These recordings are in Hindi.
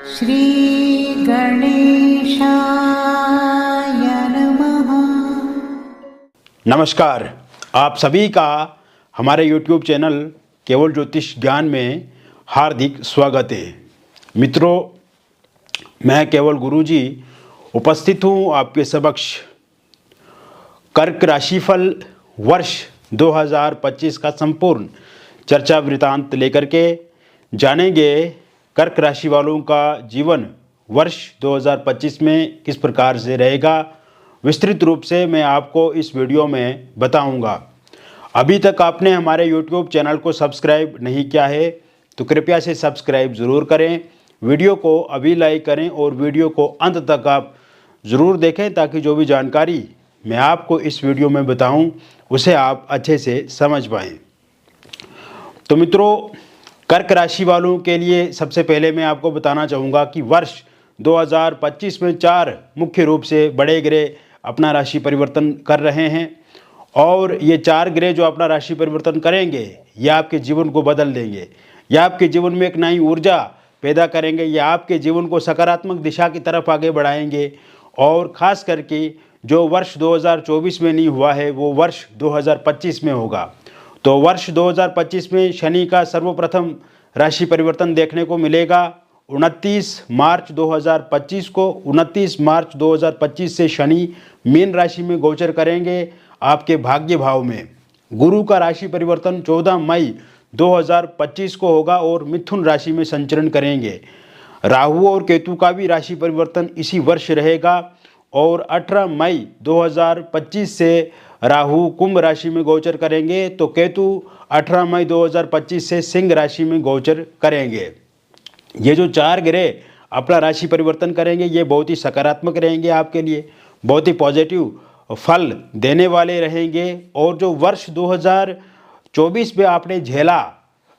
श्री गणेशाय नमः। नमस्कार, आप सभी का हमारे YouTube चैनल केवल ज्योतिष ज्ञान में हार्दिक स्वागत है। मित्रों, मैं केवल गुरुजी उपस्थित हूँ आपके समक्ष कर्क राशिफल वर्ष 2025 का संपूर्ण चर्चा वृतांत लेकर के जानेंगे कर्क राशि वालों का जीवन वर्ष 2025 में किस प्रकार से रहेगा। विस्तृत रूप से मैं आपको इस वीडियो में बताऊंगा। अभी तक आपने हमारे YouTube चैनल को सब्सक्राइब नहीं किया है तो कृपया से सब्सक्राइब ज़रूर करें, वीडियो को अभी लाइक करें और वीडियो को अंत तक आप ज़रूर देखें ताकि जो भी जानकारी मैं आपको इस वीडियो में बताऊं उसे आप अच्छे से समझ पाएँ। तो मित्रों, कर्क राशि वालों के लिए सबसे पहले मैं आपको बताना चाहूँगा कि वर्ष 2025 में 4 मुख्य रूप से बड़े ग्रह अपना राशि परिवर्तन कर रहे हैं और ये 4 ग्रह जो अपना राशि परिवर्तन करेंगे ये आपके जीवन को बदल देंगे, या आपके जीवन में एक नई ऊर्जा पैदा करेंगे, या आपके जीवन को सकारात्मक दिशा की तरफ आगे बढ़ाएंगे। और ख़ास करके जो वर्ष 2024 में नहीं हुआ है वो वर्ष 2025 में होगा। तो वर्ष 2025 में शनि का सर्वप्रथम राशि परिवर्तन देखने को मिलेगा। 29 मार्च 2025 को 29 मार्च 2025 से शनि मीन राशि में गोचर करेंगे आपके भाग्य भाव में। गुरु का राशि परिवर्तन 14 मई 2025 को होगा और मिथुन राशि में संचरण करेंगे। राहु और केतु का भी राशि परिवर्तन इसी वर्ष रहेगा और 18 मई 2025 से राहु कुंभ राशि में गोचर करेंगे तो केतु 18 मई 2025 से सिंह राशि में गोचर करेंगे। ये जो 4 ग्रह अपना राशि परिवर्तन करेंगे ये बहुत ही सकारात्मक रहेंगे, आपके लिए बहुत ही पॉजिटिव फल देने वाले रहेंगे। और जो वर्ष 2024 में आपने झेला,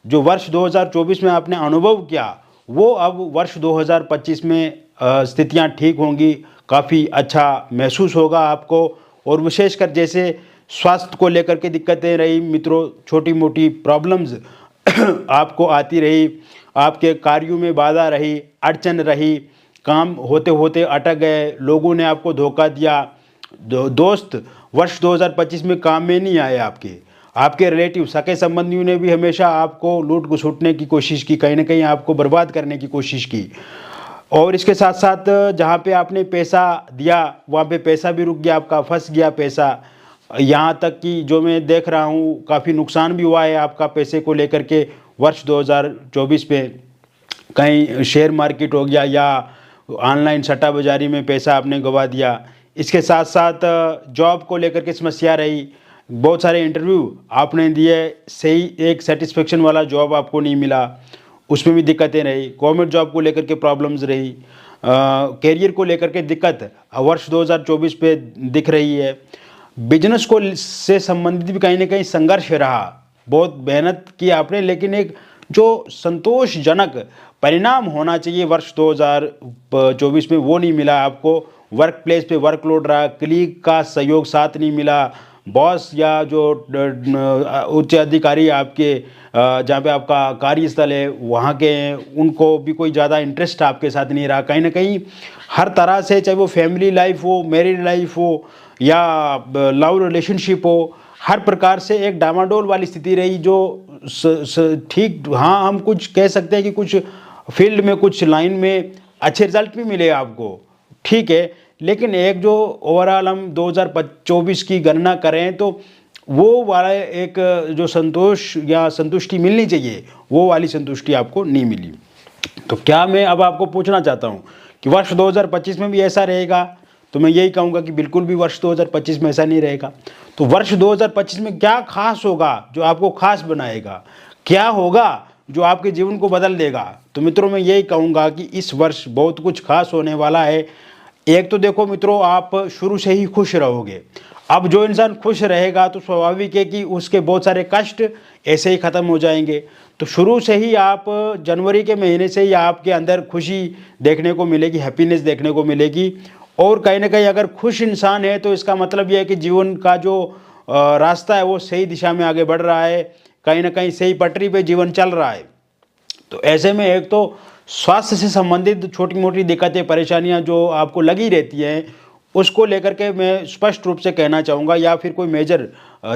जो वर्ष 2024 में आपने अनुभव किया, वो अब वर्ष 2025 में स्थितियां ठीक होंगी, काफ़ी अच्छा महसूस होगा आपको। और विशेषकर जैसे स्वास्थ्य को लेकर के दिक्कतें रही मित्रों, छोटी मोटी प्रॉब्लम्स आपको आती रही, आपके कार्यों में बाधा रही, अड़चन रही, काम होते होते अटक गए, लोगों ने आपको धोखा दिया, दोस्त वर्ष 2025 में काम में नहीं आए, आपके रिलेटिव सगे संबंधियों ने भी हमेशा आपको लूट घसुटने की कोशिश की, कहीं ना कहीं आपको बर्बाद करने की कोशिश की। और इसके साथ साथ जहाँ पे आपने पैसा दिया वहाँ पे पैसा भी रुक गया, आपका फंस गया पैसा। यहाँ तक कि जो मैं देख रहा हूँ काफ़ी नुकसान भी हुआ है आपका पैसे को लेकर के वर्ष 2024 में। कहीं शेयर मार्केट हो गया या ऑनलाइन सट्टा बाजारी में पैसा आपने गंवा दिया। इसके साथ साथ जॉब को लेकर के समस्या रही, बहुत सारे इंटरव्यू आपने दिए, सही एक सेटिस्फेक्शन वाला जॉब आपको नहीं मिला, उसमें भी दिक्कतें रही। गवर्नमेंट जॉब को लेकर के प्रॉब्लम्स रही, कैरियर को लेकर के दिक्कत वर्ष 2024 पे दिख रही है। बिजनेस को से संबंधित भी कहीं ना कहीं संघर्ष रहा, बहुत मेहनत की आपने लेकिन एक जो संतोषजनक परिणाम होना चाहिए वर्ष 2024 में वो नहीं मिला आपको। वर्क प्लेस पे वर्कलोड रहा, कलीग का सहयोग साथ नहीं मिला, बॉस या जो उच्च अधिकारी आपके जहाँ पे आपका कार्यस्थल है वहाँ के उनको भी कोई ज़्यादा इंटरेस्ट आपके साथ नहीं रहा। कहीं ना कहीं हर तरह से, चाहे वो फैमिली लाइफ हो, मैरिड लाइफ हो या लव रिलेशनशिप हो, हर प्रकार से एक डामाडोल वाली स्थिति रही। जो ठीक, हाँ हम कुछ कह सकते हैं कि कुछ फील्ड में, कुछ लाइन में अच्छे रिजल्ट भी मिले आपको, ठीक है, लेकिन एक जो ओवरऑल हम 2024 की गणना करें तो वो वाला एक जो संतोष या संतुष्टि मिलनी चाहिए वो वाली संतुष्टि आपको नहीं मिली। तो क्या मैं अब आपको पूछना चाहता हूँ कि वर्ष 2025 में भी ऐसा रहेगा? तो मैं यही कहूँगा कि बिल्कुल भी वर्ष 2025 में ऐसा नहीं रहेगा। तो वर्ष 2025 में क्या खास होगा जो आपको खास बनाएगा, क्या होगा जो आपके जीवन को बदल देगा? तो मित्रों मैं यही कहूँगा कि इस वर्ष बहुत कुछ खास होने वाला है। एक तो देखो मित्रों, आप शुरू से ही खुश रहोगे। अब जो इंसान खुश रहेगा तो स्वाभाविक है कि उसके बहुत सारे कष्ट ऐसे ही ख़त्म हो जाएंगे। तो शुरू से ही आप जनवरी के महीने से ही आपके अंदर खुशी देखने को मिलेगी, हैप्पीनेस देखने को मिलेगी। और कहीं ना कहीं अगर खुश इंसान है तो इसका मतलब यह है कि जीवन का जो रास्ता है वो सही दिशा में आगे बढ़ रहा है, कहीं ना कहीं सही पटरी पे जीवन चल रहा है। तो ऐसे में एक तो स्वास्थ्य से संबंधित छोटी मोटी दिक्कतें परेशानियां जो आपको लगी रहती हैं, उसको लेकर के मैं स्पष्ट रूप से कहना चाहूँगा, या फिर कोई मेजर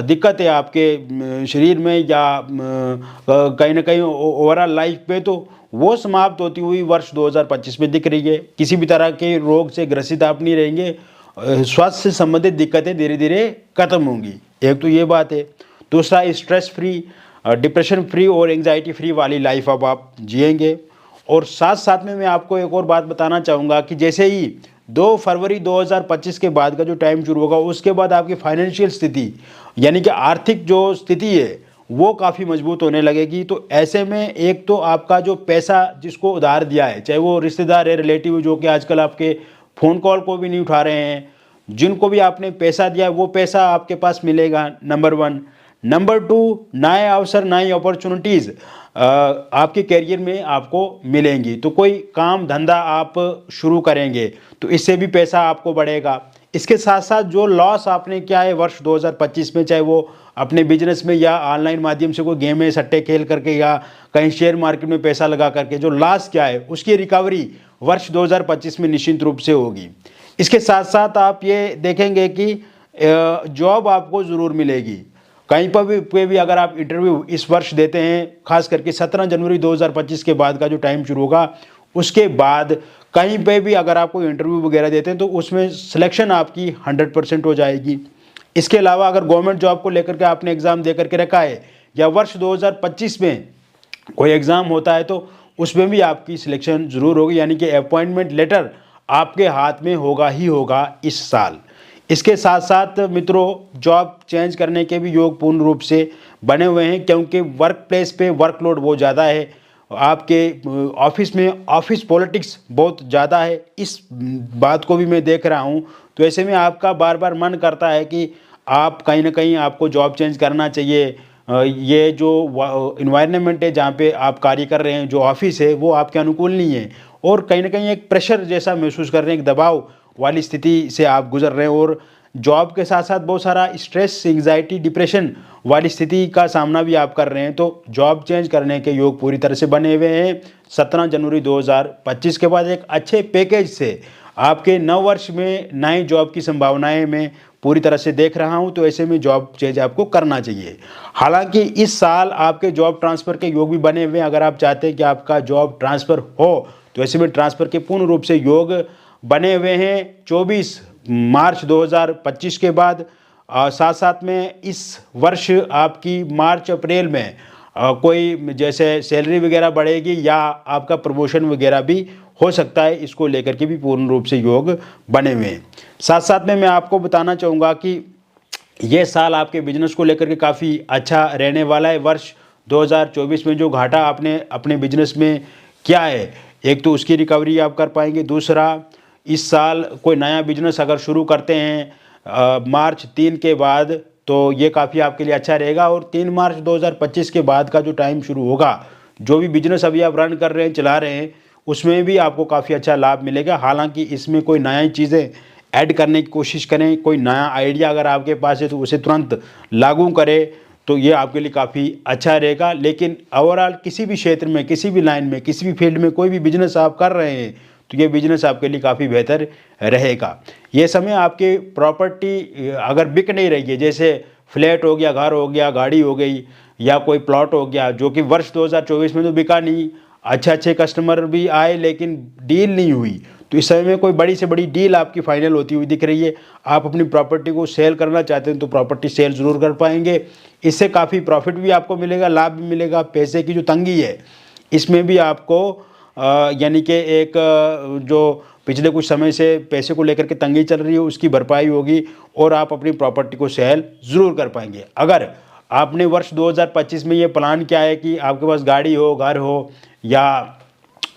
दिक्कत है आपके शरीर में या कहीं ना कहीं ओवरऑल लाइफ पे, तो वो समाप्त होती हुई वर्ष 2025 में दिख रही है। किसी भी तरह के रोग से ग्रसित आप नहीं रहेंगे, स्वास्थ्य से संबंधित दिक्कतें धीरे धीरे खत्म होंगी। एक तो ये बात है। दूसरा, स्ट्रेस फ्री, डिप्रेशन फ्री और एंग्जाइटी फ्री वाली लाइफ अब आप जिएंगे। और साथ साथ में मैं आपको एक और बात बताना चाहूँगा कि जैसे ही 2 फरवरी 2025 के बाद का जो टाइम शुरू होगा, उसके बाद आपकी फाइनेंशियल स्थिति यानी कि आर्थिक जो स्थिति है वो काफ़ी मजबूत होने लगेगी। तो ऐसे में एक तो आपका जो पैसा जिसको उधार दिया है, चाहे वो रिश्तेदार है, रिलेटिव, जो कि आजकल आपके फ़ोन कॉल को भी नहीं उठा रहे हैं, जिनको भी आपने पैसा दिया है वो पैसा आपके पास मिलेगा, नंबर 1। नंबर 2, नए अवसर, नई अपॉर्चुनिटीज़ आपके करियर में आपको मिलेंगी। तो कोई काम धंधा आप शुरू करेंगे तो इससे भी पैसा आपको बढ़ेगा। इसके साथ साथ जो लॉस आपने किया है वर्ष 2025 में, चाहे वो अपने बिजनेस में या ऑनलाइन माध्यम से कोई गेम में सट्टे खेल करके या कहीं शेयर मार्केट में पैसा लगा करके जो लॉस किया है, उसकी रिकवरी वर्ष 2025 में निश्चित रूप से होगी। इसके साथ साथ आप ये देखेंगे कि जॉब आपको ज़रूर मिलेगी। कहीं पर भी अगर आप इंटरव्यू इस वर्ष देते हैं, खास करके 17 जनवरी 2025 के बाद का जो टाइम शुरू होगा, उसके बाद कहीं पे भी अगर आप कोई इंटरव्यू वगैरह देते हैं तो उसमें सिलेक्शन आपकी 100% हो जाएगी। इसके अलावा अगर गवर्नमेंट जॉब को लेकर के आपने एग्ज़ाम दे करके रखा है या वर्ष 2025 में कोई एग्ज़ाम होता है तो उसमें भी आपकी सिलेक्शन ज़रूर होगी, यानी कि अपॉइंटमेंट लेटर आपके हाथ में होगा ही होगा इस साल। इसके साथ साथ मित्रों, जॉब चेंज करने के भी योग पूर्ण रूप से बने हुए हैं, क्योंकि वर्क प्लेस पे वर्कलोड बहुत ज़्यादा है, आपके ऑफिस में ऑफिस पॉलिटिक्स बहुत ज़्यादा है। इस बात को भी मैं देख रहा हूँ। तो ऐसे में आपका बार बार मन करता है कि आप कहीं ना कहीं आपको जॉब चेंज करना चाहिए। ये जो इन्वायरमेंट है जहाँ पे आप कार्य कर रहे हैं, जो ऑफिस है, वो आपके अनुकूल नहीं है और कहीं ना कहीं एक प्रेशर जैसा महसूस कर रहे हैं, एक दबाव वाली स्थिति से आप गुजर रहे हैं और जॉब के साथ साथ बहुत सारा स्ट्रेस, एंग्जाइटी, डिप्रेशन वाली स्थिति का सामना भी आप कर रहे हैं। तो जॉब चेंज करने के योग पूरी तरह से बने हुए हैं। 17 जनवरी 2025 के बाद एक अच्छे पैकेज से आपके नव वर्ष में नई जॉब की संभावनाएं मैं पूरी तरह से देख रहा हूं। तो ऐसे में जॉब चेंज आपको करना चाहिए। हालांकि इस साल आपके जॉब ट्रांसफ़र के योग भी बने हुए हैं। अगर आप चाहते हैं कि आपका जॉब ट्रांसफ़र हो तो ऐसे में ट्रांसफ़र के पूर्ण रूप से योग बने हुए हैं 24 मार्च 2025 के बाद। साथ साथ में इस वर्ष आपकी मार्च अप्रैल में कोई जैसे सैलरी वगैरह बढ़ेगी या आपका प्रमोशन वगैरह भी हो सकता है, इसको लेकर के भी पूर्ण रूप से योग बने हुए हैं। साथ साथ में मैं आपको बताना चाहूँगा कि ये साल आपके बिजनेस को लेकर के काफ़ी अच्छा रहने वाला है। वर्ष 2024 में जो घाटा आपने अपने बिजनेस में किया है, एक तो उसकी रिकवरी आप कर पाएंगे। दूसरा, इस साल कोई नया बिजनेस अगर शुरू करते हैं मार्च 3 के बाद तो ये काफ़ी आपके लिए अच्छा रहेगा। और 3 मार्च 2025 के बाद का जो टाइम शुरू होगा, जो भी बिजनेस अभी आप रन कर रहे हैं, चला रहे हैं, उसमें भी आपको काफ़ी अच्छा लाभ मिलेगा। हालांकि इसमें कोई नई चीज़ें ऐड करने की कोशिश करें, कोई नया आइडिया अगर आपके पास है तो उसे तुरंत लागू करें, तो ये आपके लिए काफ़ी अच्छा रहेगा। लेकिन ओवरऑल किसी भी क्षेत्र में, किसी भी लाइन में, किसी भी फील्ड में कोई भी बिजनेस आप कर रहे हैं तो ये बिजनेस आपके लिए काफ़ी बेहतर रहेगा। ये समय आपके प्रॉपर्टी अगर बिक नहीं रही है, जैसे फ्लैट हो गया, घर हो गया, गाड़ी हो गई या कोई प्लॉट हो गया, जो कि वर्ष 2024 में तो बिका नहीं, अच्छे कस्टमर भी आए लेकिन डील नहीं हुई, तो इस समय में कोई बड़ी से बड़ी डील आपकी फाइनल होती हुई दिख रही है। आप अपनी प्रॉपर्टी को सेल करना चाहते हैं तो प्रॉपर्टी सेल ज़रूर कर पाएंगे। इससे काफ़ी प्रॉफिट भी आपको मिलेगा, लाभ भी मिलेगा। पैसे की जो तंगी है इसमें भी आपको यानी कि एक जो पिछले कुछ समय से पैसे को लेकर के तंगी चल रही है उसकी भरपाई होगी और आप अपनी प्रॉपर्टी को सेल ज़रूर कर पाएंगे। अगर आपने वर्ष 2025 में ये प्लान किया है कि आपके पास गाड़ी हो, घर हो या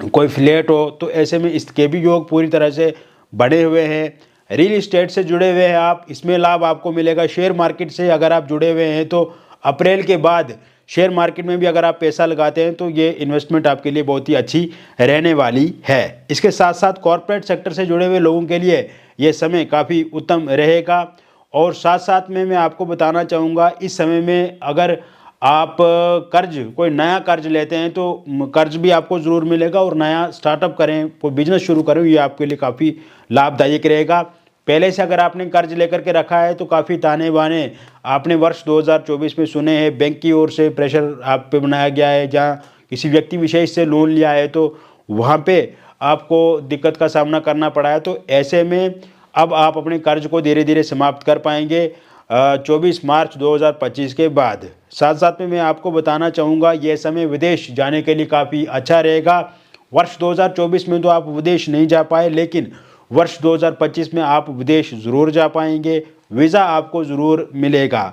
कोई फ्लैट हो, तो ऐसे में इसके भी योग पूरी तरह से बने हुए हैं। रियल इस्टेट से जुड़े हुए हैं आप, इसमें लाभ आपको मिलेगा। शेयर मार्केट से अगर आप जुड़े हुए हैं तो अप्रैल के बाद शेयर मार्केट में भी अगर आप पैसा लगाते हैं तो ये इन्वेस्टमेंट आपके लिए बहुत ही अच्छी रहने वाली है। इसके साथ साथ कॉर्पोरेट सेक्टर से जुड़े हुए लोगों के लिए ये समय काफ़ी उत्तम रहेगा। और साथ साथ में मैं आपको बताना चाहूँगा, इस समय में अगर आप कर्ज, कोई नया कर्ज लेते हैं तो कर्ज भी आपको ज़रूर मिलेगा, और नया स्टार्टअप करें, कोई बिजनेस शुरू करें, ये आपके लिए काफ़ी लाभदायक रहेगा। पहले से अगर आपने कर्ज लेकर के रखा है तो काफ़ी ताने बाने आपने वर्ष 2024 में सुने हैं, बैंक की ओर से प्रेशर आप पे बनाया गया है, जहाँ किसी व्यक्ति विशेष से लोन लिया है तो वहाँ पे आपको दिक्कत का सामना करना पड़ा है। तो ऐसे में अब आप अपने कर्ज को धीरे धीरे समाप्त कर पाएंगे 24 मार्च 2025 के बाद। साथ साथ में मैं आपको बताना चाहूँगा, यह समय विदेश जाने के लिए काफ़ी अच्छा रहेगा। वर्ष 2024 में तो आप विदेश नहीं जा पाए, लेकिन वर्ष 2025 में आप विदेश ज़रूर जा पाएंगे, वीज़ा आपको ज़रूर मिलेगा।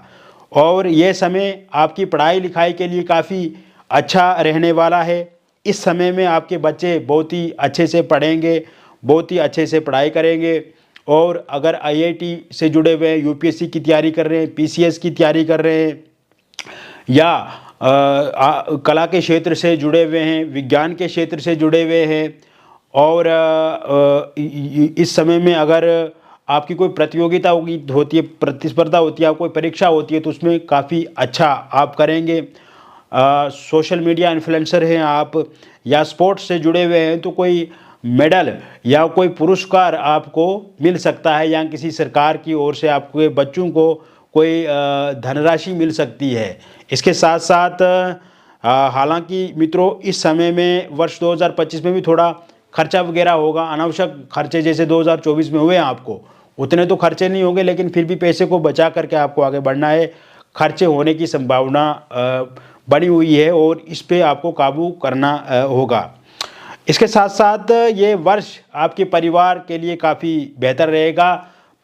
और ये समय आपकी पढ़ाई लिखाई के लिए काफ़ी अच्छा रहने वाला है। इस समय में आपके बच्चे बहुत ही अच्छे से पढ़ेंगे, बहुत ही अच्छे से पढ़ाई करेंगे। और अगर आईआईटी से जुड़े हुए हैं, यूपीएससी की तैयारी कर रहे हैं, पीसीएस की तैयारी कर रहे हैं, या कला के क्षेत्र से जुड़े हुए हैं, विज्ञान के क्षेत्र से जुड़े हुए हैं, और इस समय में अगर आपकी कोई प्रतियोगिता होती है, प्रतिस्पर्धा होती है, कोई परीक्षा होती है, तो उसमें काफ़ी अच्छा आप करेंगे। सोशल मीडिया इन्फ्लुएंसर हैं आप, या स्पोर्ट्स से जुड़े हुए हैं, तो कोई मेडल या कोई पुरस्कार आपको मिल सकता है, या किसी सरकार की ओर से आपके बच्चों को कोई धनराशि मिल सकती है। इसके साथ साथ हालांकि मित्रों, इस समय में वर्ष 2025 में भी थोड़ा खर्चा वगैरह होगा, अनावश्यक खर्चे जैसे 2024 में हुए हैं आपको उतने तो खर्चे नहीं होंगे, लेकिन फिर भी पैसे को बचा करके आपको आगे बढ़ना है। खर्चे होने की संभावना बनी हुई है, और इस पे आपको काबू करना होगा। इसके साथ साथ ये वर्ष आपके परिवार के लिए काफ़ी बेहतर रहेगा।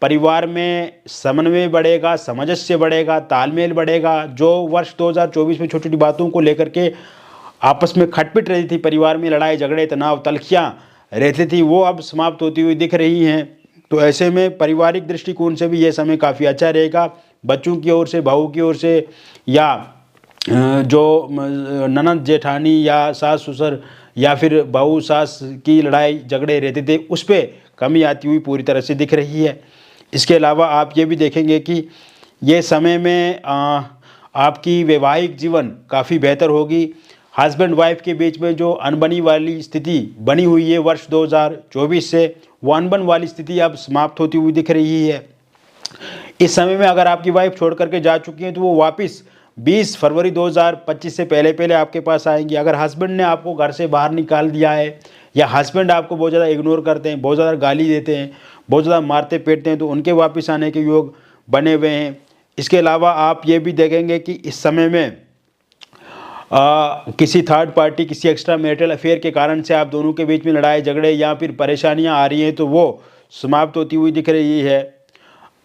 परिवार में समन्वय बढ़ेगा, सामंजस्य बढ़ेगा, तालमेल बढ़ेगा। जो वर्ष 2024 में छोटी छोटी बातों को लेकर के आपस में खटपिट रही थी, परिवार में लड़ाई झगड़े तनाव तलखियाँ रहती थी, वो अब समाप्त होती हुई दिख रही हैं। तो ऐसे में पारिवारिक दृष्टिकोण से भी ये समय काफ़ी अच्छा रहेगा। बच्चों की ओर से, बहू की ओर से, या जो ननद जेठानी या सास ससुर या फिर बहू सास की लड़ाई झगड़े रहते थे, उस पर कमी आती हुई पूरी तरह से दिख रही है। इसके अलावा आप ये भी देखेंगे कि ये समय में आपकी वैवाहिक जीवन काफ़ी बेहतर होगी। हस्बैंड वाइफ के बीच में जो अनबनी वाली स्थिति बनी हुई है वर्ष 2024 से, वो अनबन वाली स्थिति अब समाप्त होती हुई दिख रही है। इस समय में अगर आपकी वाइफ छोड़ करके जा चुकी है तो वो वापस 20 फरवरी 2025 से पहले पहले आपके पास आएंगी। अगर हस्बैंड ने आपको घर से बाहर निकाल दिया है, या हस्बैंड आपको बहुत ज़्यादा इग्नोर करते हैं, बहुत ज़्यादा गाली देते हैं, बहुत ज़्यादा मारते पीटते हैं, तो उनके वापस आने के योग बने हुए हैं। इसके अलावा आप ये भी देखेंगे कि इस समय में किसी थर्ड पार्टी, किसी एक्स्ट्रा मैरिटल अफेयर के कारण से आप दोनों के बीच में लड़ाई झगड़े या फिर परेशानियां आ रही हैं, तो वो समाप्त होती हुई दिख रही है।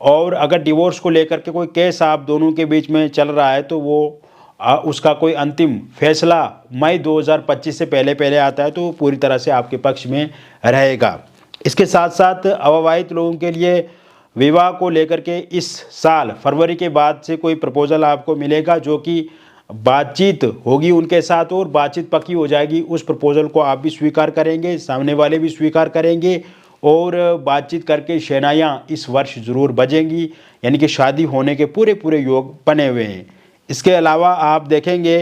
और अगर डिवोर्स को लेकर के कोई केस आप दोनों के बीच में चल रहा है, तो वो उसका कोई अंतिम फैसला मई 2025 से पहले पहले आता है, तो पूरी तरह से आपके पक्ष में रहेगा। इसके साथ साथ अविवाहित लोगों के लिए विवाह को लेकर के इस साल फरवरी के बाद से कोई प्रपोजल आपको मिलेगा, जो कि बातचीत होगी उनके साथ और बातचीत पक्की हो जाएगी। उस प्रपोजल को आप भी स्वीकार करेंगे, सामने वाले भी स्वीकार करेंगे, और बातचीत करके शहनाइयाँ इस वर्ष ज़रूर बजेंगी, यानी कि शादी होने के पूरे पूरे योग बने हुए हैं। इसके अलावा आप देखेंगे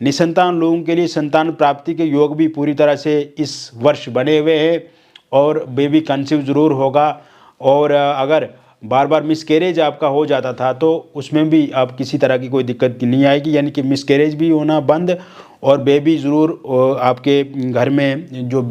निसंतान लोगों के लिए संतान प्राप्ति के योग भी पूरी तरह से इस वर्ष बने हुए हैं, और बेबी कंसीव ज़रूर होगा। और अगर बार बार मिसकैरेज आपका हो जाता था तो उसमें भी आप किसी तरह की कोई दिक्कत नहीं आएगी, यानी कि मिसकैरेज भी होना बंद, और बेबी ज़रूर आपके घर में जो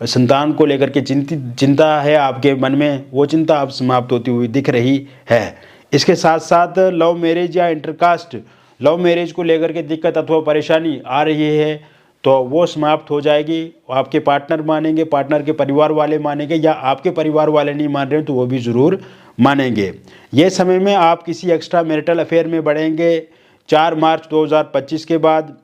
संतान को लेकर के चिंता है आपके मन में, वो चिंता अब समाप्त होती हुई दिख रही है। इसके साथ साथ लव मैरिज या इंटरकास्ट लव मैरिज को लेकर के दिक्कत अथवा परेशानी आ रही है, तो वो समाप्त हो जाएगी। आपके पार्टनर मानेंगे, पार्टनर के परिवार वाले मानेंगे, या आपके परिवार वाले नहीं मान रहे हैं तो वो भी ज़रूर मानेंगे। ये समय में आप किसी एक्स्ट्रा मैरिटल अफेयर में बढ़ेंगे 4 मार्च 2025 के बाद।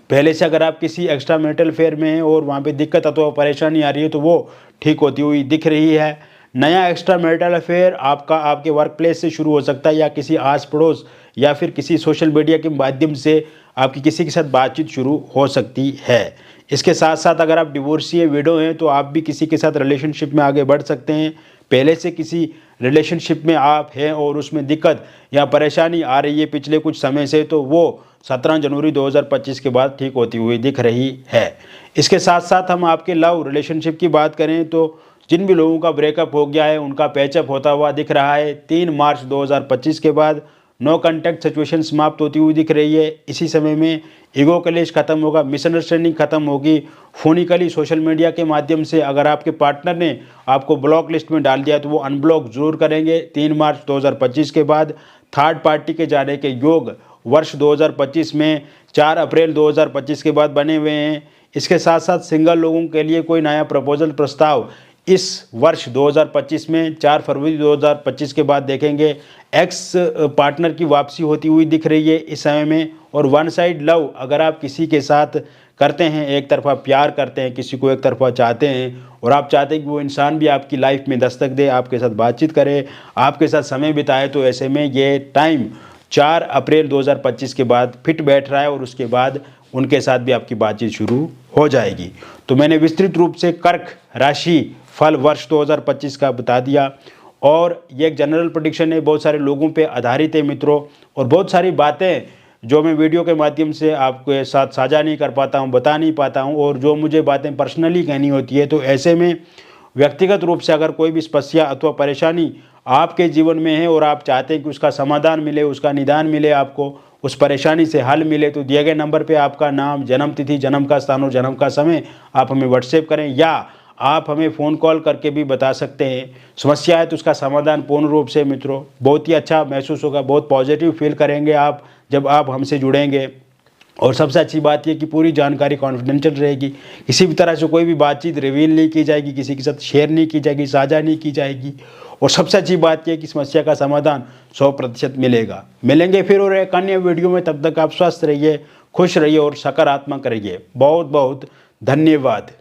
पहले से अगर आप किसी एक्स्ट्रा मैरिटल अफेयर में हैं और वहाँ पे दिक्कत अथवा परेशानी आ रही है, तो वो ठीक होती हुई दिख रही है। नया एक्स्ट्रा मैरिटल अफेयर आपका आपके वर्क प्लेस से शुरू हो सकता है, या किसी आस पड़ोस या फिर किसी सोशल मीडिया के माध्यम से आपकी किसी के साथ बातचीत शुरू हो सकती है। इसके साथ साथ अगर आप डिवोर्सी विडो हैं तो आप भी किसी के साथ रिलेशनशिप में आगे बढ़ सकते हैं। पहले से किसी रिलेशनशिप में आप हैं और उसमें दिक्कत या परेशानी आ रही है पिछले कुछ समय से, तो वो 17 जनवरी 2025 के बाद ठीक होती हुई दिख रही है। इसके साथ साथ हम आपके लव रिलेशनशिप की बात करें तो जिन भी लोगों का ब्रेकअप हो गया है उनका पैचअप होता हुआ दिख रहा है। 3 मार्च 2025 के बाद नो कॉन्टैक्ट सिचुएशन समाप्त होती हुई दिख रही है। इसी समय में ईगो क्लेश खत्म होगा, मिसअंडरस्टैंडिंग खत्म होगी। फोनिकली सोशल मीडिया के माध्यम से अगर आपके पार्टनर ने आपको ब्लॉक लिस्ट में डाल दिया तो वो अनब्लॉक जरूर करेंगे। 3 मार्च 2025 के बाद थर्ड पार्टी के जाने के योग वर्ष 2025 में 4 अप्रैल 2025 के बाद बने हुए हैं। इसके साथ साथ सिंगल लोगों के लिए कोई नया प्रपोजल प्रस्ताव इस वर्ष 2025 में 4 फरवरी 2025 के बाद देखेंगे। एक्स पार्टनर की वापसी होती हुई दिख रही है इस समय में। और वन साइड लव अगर आप किसी के साथ करते हैं, एक तरफा प्यार करते हैं, किसी को एक तरफा चाहते हैं और आप चाहते हैं कि वो इंसान भी आपकी लाइफ में दस्तक दे, आपके साथ बातचीत करे, आपके साथ समय बिताए, तो ऐसे में ये टाइम 4 अप्रैल 2025 के बाद फिट बैठ रहा है और उसके बाद उनके साथ भी आपकी बातचीत शुरू हो जाएगी। तो मैंने विस्तृत रूप से कर्क राशि फल वर्ष 2025 का बता दिया और ये एक जनरल प्रेडिक्शन है, बहुत सारे लोगों पे आधारित है मित्रों। और बहुत सारी बातें जो मैं वीडियो के माध्यम से आपके साथ साझा नहीं कर पाता हूँ, बता नहीं पाता हूँ, और जो मुझे बातें पर्सनली कहनी होती है, तो ऐसे में व्यक्तिगत रूप से अगर कोई भी समस्या अथवा परेशानी आपके जीवन में है और आप चाहते हैं कि उसका समाधान मिले, उसका निदान मिले, आपको उस परेशानी से हल मिले, तो दिए गए नंबर पे आपका नाम, जन्म तिथि, जन्म का स्थान और जन्म का समय आप हमें व्हाट्सएप करें या आप हमें फ़ोन कॉल करके भी बता सकते हैं। समस्या है तो उसका समाधान पूर्ण रूप से मित्रों बहुत ही अच्छा महसूस होगा, बहुत पॉजिटिव फील करेंगे आप जब आप हमसे जुड़ेंगे। और सबसे अच्छी बात यह कि पूरी जानकारी कॉन्फिडेंशियल रहेगी, किसी भी तरह से कोई भी बातचीत रिवील नहीं की जाएगी, किसी के साथ शेयर नहीं की जाएगी, साझा नहीं की जाएगी। और सबसे अच्छी बात यह कि समस्या का समाधान 100% मिलेगा। मिलेंगे फिर और एक अन्य वीडियो में, तब तक आप स्वस्थ रहिए, खुश रहिए और सकारात्मक रहिए। बहुत बहुत धन्यवाद।